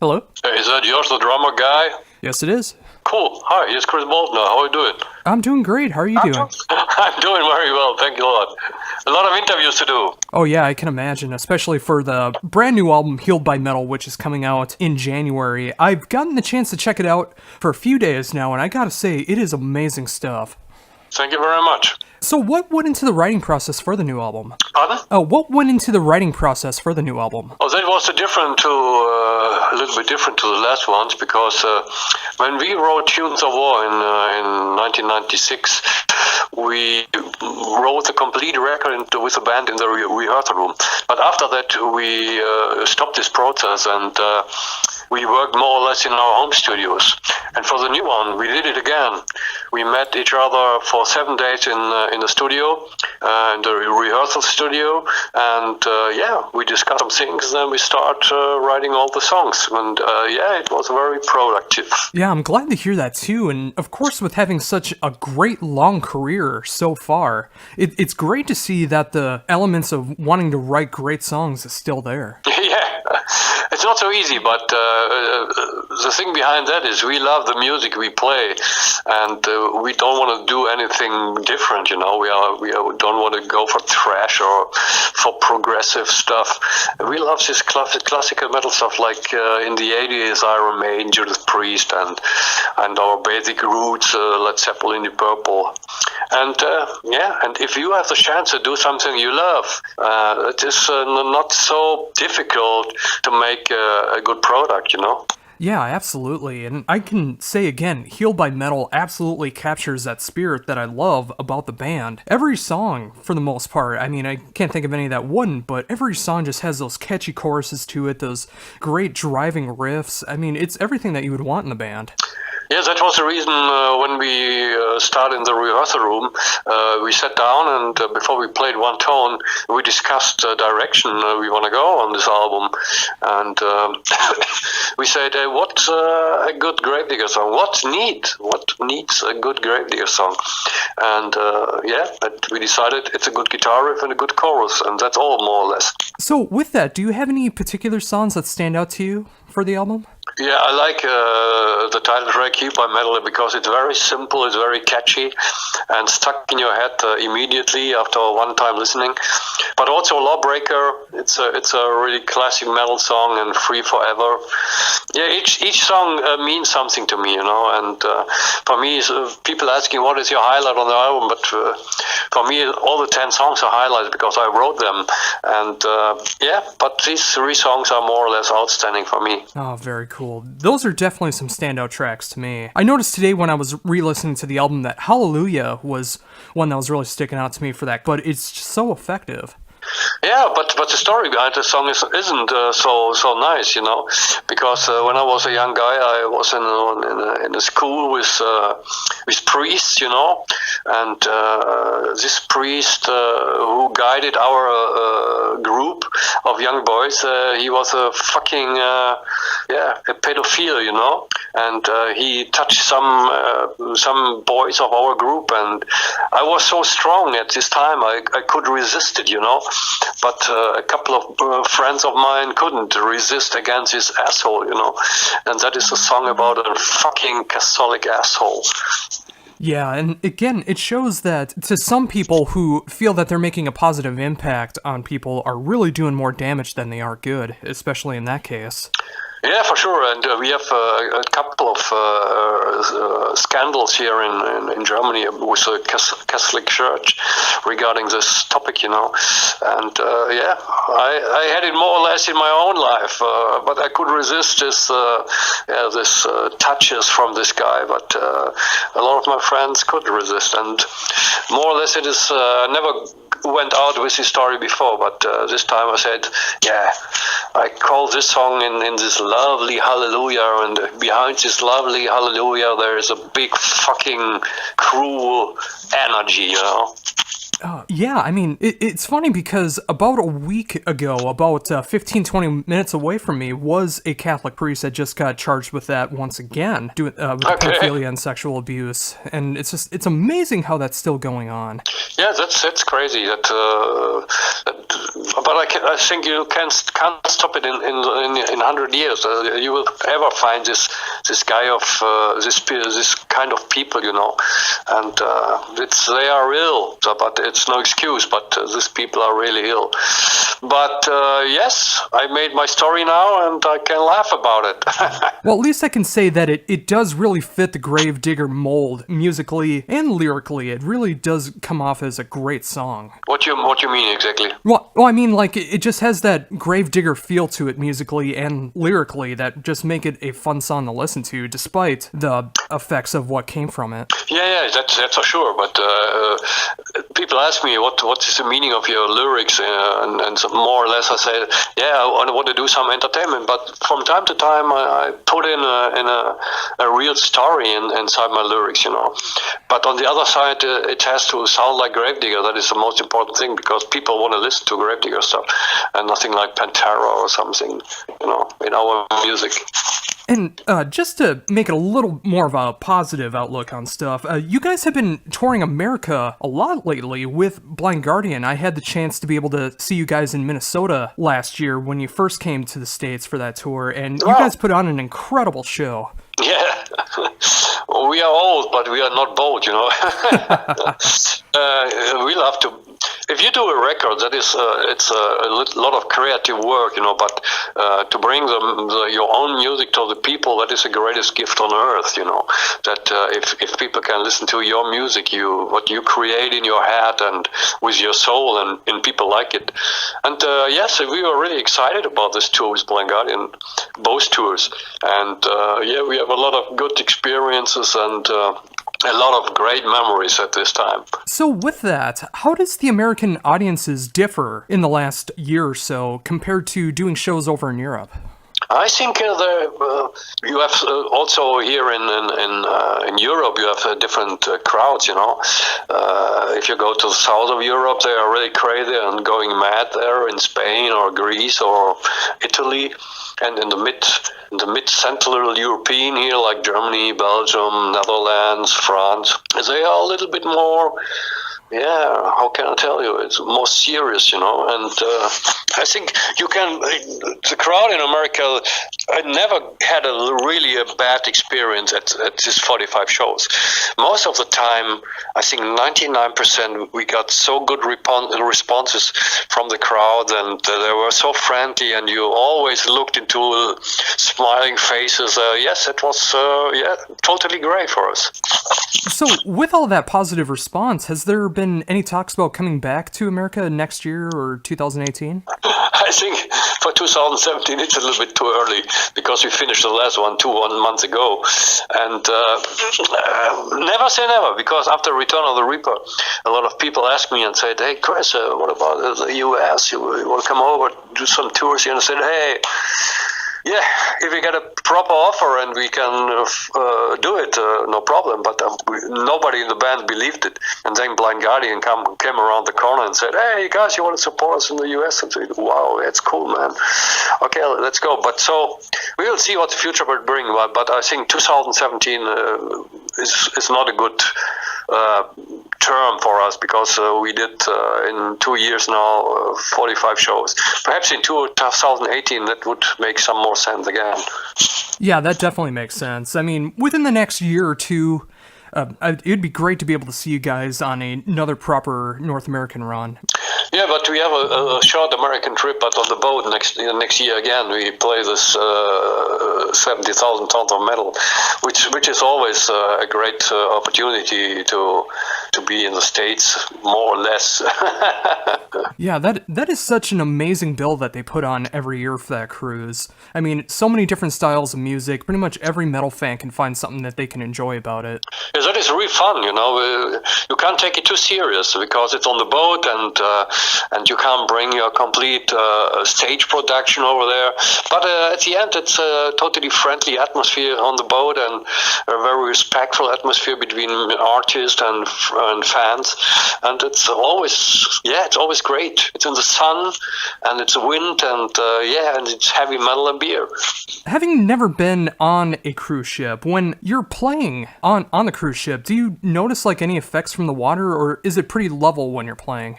Hello? Is that yours, the drummer guy? Yes, it is. Cool. Hi, here's Chris Boltendahl. How are you doing? I'm doing great. How are you doing? I'm doing very well, thank you a lot. A lot of interviews to do. Oh yeah, I can imagine, especially for the brand new album Healed by Metal, which is coming out in January. I've gotten the chance to check it out for a few days now, and I gotta say, it is amazing stuff. Thank you very much. So what went into the writing process for the new album? Pardon? What went into the writing process for the new album? Oh, that was a little bit different to the last ones, because when we wrote Tunes of War in 1996, we wrote the complete record with the band in the rehearsal room. But after that, we stopped this process and we worked more or less in our home studios. And for the new one, we did it again. We met each other for 7 days in the studio, in the rehearsal studio, and we discussed some things. Then we start writing all the songs, and it was very productive. Yeah, I'm glad to hear that too. And of course, with having such a great long career so far, it's great to see that the elements of wanting to write great songs is still there. Yeah, it's not so easy, but the thing behind that is we love the music we play, and we don't want to do anything different. You know, we don't want to go for thrash or for progressive stuff. We love this classical metal stuff, like in the 80s, Iron Maiden, Judas Priest, and our basic roots, Led Zeppelin, Deep Purple. And and if you have the chance to do something you love, it is not so difficult to make a good product, you know? Yeah, absolutely. And I can say again, Healed by Metal absolutely captures that spirit that I love about the band. Every song, for the most part, I mean, I can't think of any that wouldn't, but every song just has those catchy choruses to it, those great driving riffs. I mean, it's everything that you would want in the band. Yes, that was the reason when we started in the rehearsal room, we sat down and before we played one tone, we discussed the direction we want to go on this album. And we said, what's a good Gravedigger song? What needs a good Gravedigger song? And we decided it's a good guitar riff and a good chorus, and that's all, more or less. So with that, do you have any particular songs that stand out to you for the album? Yeah, I like the title track Healed by Metal because it's very simple, it's very catchy, and stuck in your head immediately after one time listening. But also Lawbreaker, it's a really classic metal song, and Free Forever. Yeah, each song means something to me, you know. And for me, people asking what is your highlight on the album, but for me, all the 10 songs are highlights because I wrote them. And but these 3 songs are more or less outstanding for me. Oh, very cool. Those are definitely some standout tracks to me. I noticed today when I was re-listening to the album that Hallelujah was one that was really sticking out to me for that, but it's just so effective. Yeah, but the story behind the song isn't so nice, you know, because when I was a young guy, I was in a school with priests, you know, and this priest who guided our group of young boys, he was a fucking a pedophile, you know, and he touched some boys of our group, and I was so strong at this time, I could resist it, you know. But a couple of friends of mine couldn't resist against this asshole, you know. And that is a song about a fucking Catholic asshole. Yeah, and again, it shows that to some people who feel that they're making a positive impact on people are really doing more damage than they are good, especially in that case. Yeah, for sure, and we have a couple of scandals here in Germany with the Catholic Church regarding this topic, you know. And I had it more or less in my own life, but I could resist this touches from this guy. But a lot of my friends could resist, and more or less it is never went out with this story before, but this time I said, I call this song in this lovely hallelujah, and behind this lovely hallelujah there is a big fucking cruel energy, you know. Yeah, I mean, it's funny because about a week ago, about 15-20 minutes away from me, was a Catholic priest that just got charged with that once again, with pedophilia and sexual abuse. And it's amazing how that's still going on. Yeah, that's crazy. That but I think you can't stop it in 100 years. You will ever find this guy of this kind of people, you know, and they are ill. So, but it's no excuse. But these people are really ill. But yes, I made my story now, and I can laugh about it. Well, at least I can say that it does really fit the Gravedigger mold musically and lyrically. It really does come off as a great song. What you mean exactly? Well, I mean, like, it just has that Gravedigger feel to it musically and lyrically that just make it a fun song to listen to, despite the effects of what came from it. Yeah, that's for sure. But people ask me what is the meaning of your lyrics, and so more or less I say, yeah, I want to do some entertainment. But from time to time, I put in a real story inside my lyrics, you know. But on the other side, it has to sound like Gravedigger. That is the most important thing, because people want to listen to Gravedigger stuff and nothing like Pantera or something, you know, in our music. And just to make it a little more of a positive outlook on stuff, you guys have been touring America a lot lately with Blind Guardian. I had the chance to be able to see you guys in Minnesota last year when you first came to the States for that tour, and you guys put on an incredible show. Yeah, well, we are old, but we are not bold, you know. We love to. If you do a record, that is, it's a lot of creative work, you know. But to bring your own music to the people, that is the greatest gift on earth, you know. That if people can listen to your music, what you create in your head and with your soul, and people like it. And yes, we were really excited about this tour with Blind Guardian, both tours. And yeah, we have a lot of good experiences and a lot of great memories at this time. So with that, how does the American audiences differ in the last year or so compared to doing shows over in Europe? I think you have also here in Europe, you have different crowds, you know. If you go to the south of Europe, they are really crazy and going mad there in Spain or Greece or Italy. And in the mid-central European here, like Germany, Belgium, Netherlands, France, they are a little bit more, yeah, how can I tell you? It's more serious, you know. And I think the crowd in America, I never had really a bad experience at these 45 shows. Most of the time, I think 99%, we got so good responses from the crowd, and they were so friendly, and you always looked into smiling faces. Yes, it was totally great for us. So, with all that positive response, has there been any talks about coming back to America next year or 2018? I think for 2017 it's a little bit too early, because we finished the last one 1 month ago. And never say never, because after Return of the Reaper, a lot of people asked me and said, hey, Chris, what about the US? You want to come over, do some tours here? And I said, hey, yeah, if we get a proper offer and we can do it, no problem. But nobody in the band believed it. And then Blind Guardian came around the corner and said, hey, you guys, you want to support us in the US? And I said, wow, that's cool, man. Okay, let's go. But so we will see what the future will bring. But I think 2017 is not a good term for us, because we did in 2 years now 45 shows. Perhaps in 2018 that would make some more sense again. Yeah, that definitely makes sense. I mean, within the next year or two, it'd be great to be able to see you guys on another proper North American run. Yeah, but we have a short American trip, but on the boat next year again. We play this 70,000 tons of metal, which is always a great opportunity to be in the States, more or less. Yeah, that is such an amazing bill that they put on every year for that cruise. I mean, so many different styles of music. Pretty much every metal fan can find something that they can enjoy about it. Yeah, that is really fun, you know. You can't take it too serious, because it's on the boat, and you can't bring your complete stage production over there. But at the end, it's a totally friendly atmosphere on the boat, and a very respectful atmosphere between artists and fans. And it's always great. It's in the sun, and it's wind, and and it's heavy metal and beer. Having never been on a cruise ship, when you're playing on the cruise ship, do you notice like any effects from the water, or is it pretty level when you're playing?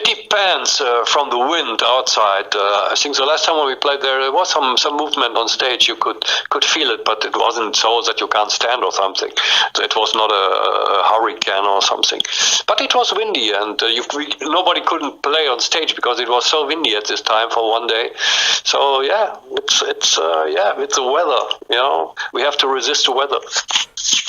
It depends from the wind outside. I think the last time when we played there was some movement on stage. You could feel it, but it wasn't so that you can't stand or something. It was not a hurricane or something. But it was windy, and nobody couldn't play on stage because it was so windy at this time for one day. So yeah, it's the weather. You know, we have to resist the weather.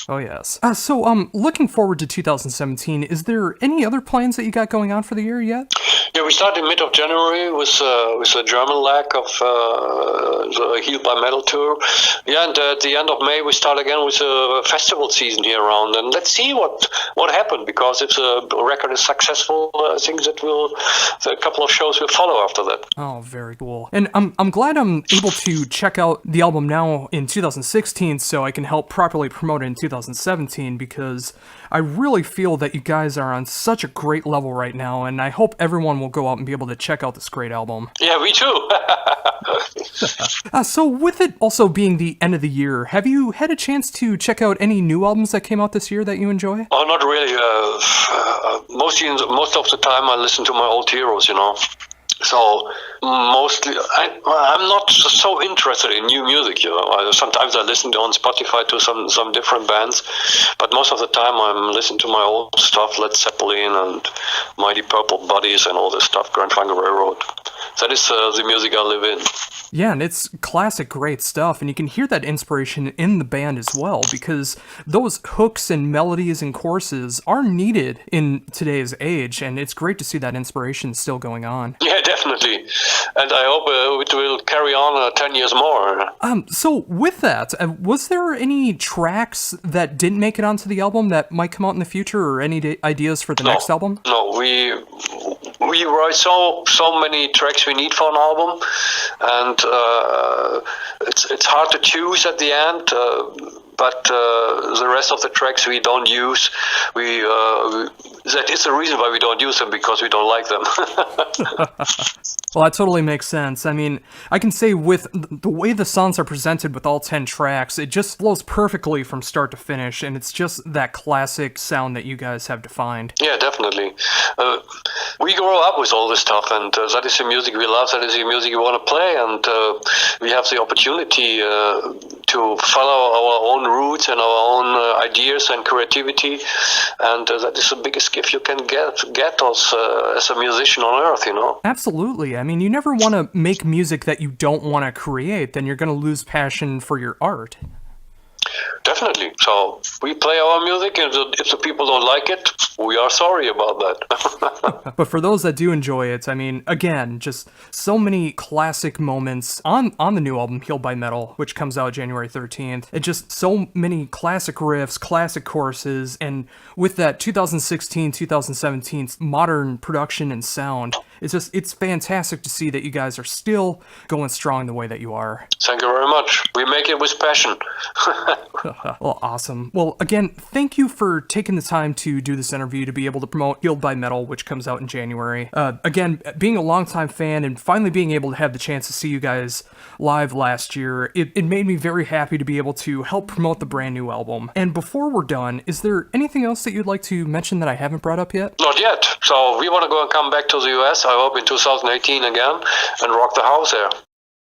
Oh yes. So looking forward to 2017, is there any other plans that you got going on for the year yet? Yeah, we started mid of January with a German leg of the Heal by Metal tour. Yeah, and at the end of May we start again with a festival season here around, and let's see what happened, because if the record is successful, I think that a couple of shows will follow after that. Oh, very cool. And I'm glad I'm able to check out the album now in 2016, so I can help properly promote it in 2017, because I really feel that you guys are on such a great level right now, and I hope everyone will go out and be able to check out this great album. Yeah, me too. So with it also being the end of the year, have you had a chance to check out any new albums that came out this year that you enjoy? Oh, not really. Most of the time I listen to my old heroes, you know. So mostly, I'm not so interested in new music. You know, sometimes I listen on Spotify to some different bands, but most of the time I'm listening to my old stuff, Led Zeppelin and Mighty Purple Buddies and all this stuff, Grand Funk Railroad. That is the music I live in. Yeah, and it's classic great stuff, and you can hear that inspiration in the band as well, because those hooks and melodies and choruses are needed in today's age, and it's great to see that inspiration still going on. Yeah, definitely. And I hope it will carry on 10 years more. So with that, was there any tracks that didn't make it onto the album that might come out in the future, or any ideas for the next album? No, we write so many tracks we need for an album, and it's hard to choose at the end. But the rest of the tracks we don't use. That is the reason why we don't use them, because we don't like them. Well, that totally makes sense. I mean, I can say with the way the songs are presented with all 10 tracks, it just flows perfectly from start to finish, and it's just that classic sound that you guys have defined. Yeah, definitely. We grow up with all this stuff, and that is the music we love, that is the music we want to play, and we have the opportunity to follow our own roots and our own ideas and creativity, and that is the biggest gift you can get as a musician on earth, you know. Absolutely. I mean, you never want to make music that you don't want to create, then you're going to lose passion for your art. Definitely. So we play our music, and if the people don't like it, we are sorry about that. But for those that do enjoy it, I mean, again, just so many classic moments on the new album, Healed by Metal, which comes out January 13th. It just so many classic riffs, classic choruses, and with that 2016, 2017 modern production and sound, it's fantastic to see that you guys are still going strong the way that you are. Thank you very much. We make it with passion. Well, awesome. Well, again, thank you for taking the time to do this interview, to be able to promote Healed by Metal, which comes out in January. Again, being a longtime fan and finally being able to have the chance to see you guys live last year, it made me very happy to be able to help promote the brand new album. And before we're done, is there anything else that you'd like to mention that I haven't brought up yet? Not yet. So we want to go and come back to the US, I hope in 2018 again, and rock the house there.